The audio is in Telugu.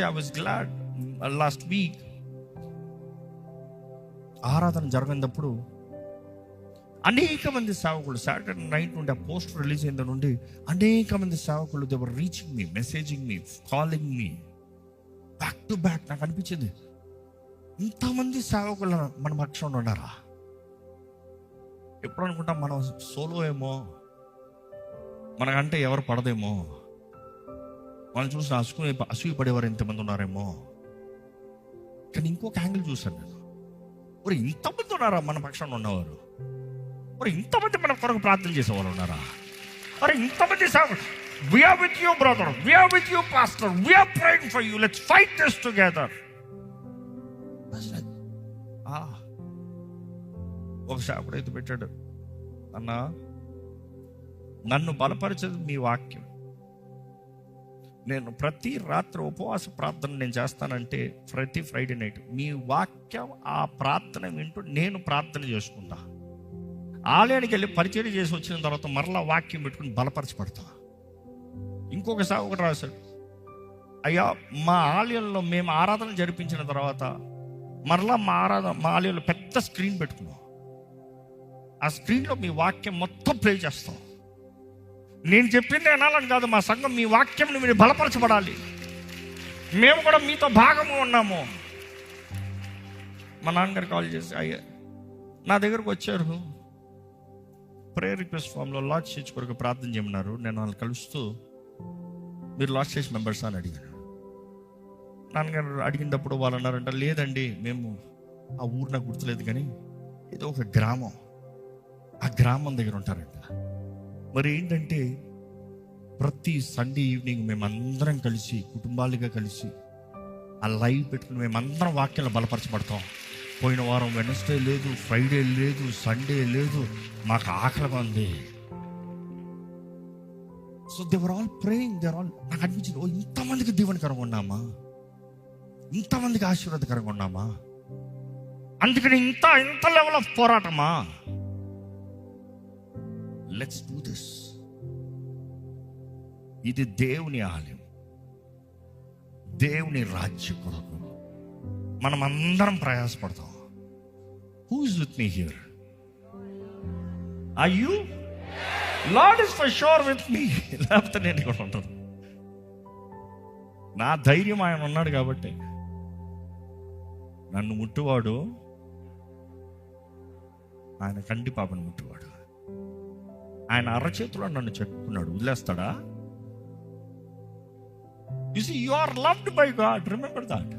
I was glad last week ఆరాధన జరిగినప్పుడు అనేక మంది సేవకులు సాటర్డే నైట్ నుండి ఆ పోస్ట్ రిలీజ్ అయిన నుండి అనేక మంది సేవకులు they were reaching me, messaging me, calling me back to back. నాకు అనిపించింది, ఇంతమంది సేవకులు మన పక్షంలో ఉన్నారా? ఎప్పుడు అనుకుంటాం మనం సోలో ఏమో, మనకంటే ఎవరు పడదేమో, మనం చూసిన అసూయపడేవారు ఇంతమంది ఉన్నారేమో. కానీ ఇంకొక యాంగిల్ చూశాను నేను, మరి ఇంతమంది ఉన్నారా మన పక్షంలో ఉన్నవారు? మరి ఇంతమంది మన కొరకు ప్రార్థన చేసేవాళ్ళు ఉన్నారా? మరి ఇంతమంది సేవకులు, we are with you brother, we are with you pastor, we are praying for you, let's fight this together. ఒక సేవకుడు అయితే పెట్టాడు, అన్న నన్ను బలపరిచేది మీ వాక్యం. నేను ప్రతి రాత్రి ఉపవాస ప్రార్థన నేను చేస్తానంటే ప్రతి ఫ్రైడే నైట్ మీ వాక్యం ఆ ప్రార్థన వింటూ నేను ప్రార్థన చేసుకుంటా. ఆలయానికి వెళ్ళి పరిచయం చేసి వచ్చిన తర్వాత మరలా వాక్యం పెట్టుకుని బలపరచబడతా. ఇంకొక సేవకుడు రాశాడు, అయ్యా మా ఆలయంలో మేము ఆరాధన జరిపించిన తర్వాత మరలా మా ఆలయంలో పెద్ద స్క్రీన్ పెట్టుకున్నాం, ఆ స్క్రీన్లో మీ వాక్యం మొత్తం ప్లే చేస్తాం. నేను చెప్పింది వినాలని కాదు, మా సంఘం మీ వాక్యం మీరు బలపరచబడాలి, మేము కూడా మీతో భాగము ఉన్నాము. మా నాన్నగారు కాల్ చేసి, అయ్యా నా దగ్గరకు వచ్చారు, ప్రేయర్ రిక్వెస్ట్ ఫామ్లో లార్డ్ చర్చ్ కొరకు ప్రార్థన చేయమన్నారు. నేను వాళ్ళు కలుస్తూ, మీరు లార్డ్ చర్చ్ మెంబర్స్ అని అడిగాను. నాన్నగారు అడిగినప్పుడు వాళ్ళు అన్నారంట, లేదండి మేము ఆ ఊరు నాకు గుర్తులేదు కానీ ఏదో ఒక గ్రామం, ఆ గ్రామం దగ్గర ఉంటారంట. మరి ఏంటంటే ప్రతి సండే ఈవినింగ్ మేమందరం కలిసి కుటుంబాలుగా కలిసి ఆ లైవ్ పెట్టుకుని మేమందరం వాక్యంలో బలపరచబడతాం. పోయిన వారం వెనస్డే లేదు, ఫ్రైడే లేదు, సండే లేదు, మాకు ఆకలిగా ఉంది. So they were all praying, they are all. నాకు అనిపించింది, ఓ ఇంతమందికి దీవెనకరంగా ఉన్నామా, ఇంతమందికి ఆశీర్వాదకరంగా ఉన్నామా, అందుకని ఇంత లెవెల్ ఆఫ్ పోరాటమా? Let's do this. ఇది దేవుని ఆలయం, దేవుని రాజ్య కొరకు మనం అందరం ప్రయాసపడతాం. Who is with me here? Are you? Lord is for sure with me. లేకపోతే నేను ఇక్కడ ఉంటాను. నా ధైర్యం ఆయన ఉన్నాడు కాబట్టి. నన్ను ముట్టువాడు ఆయన కంటి పాపను ముట్టువాడు. ఆయన అరచేతిలో నన్ను చెక్కున్నాడు, వదిలేస్తాడా? You see, you are loved by God. Remember that.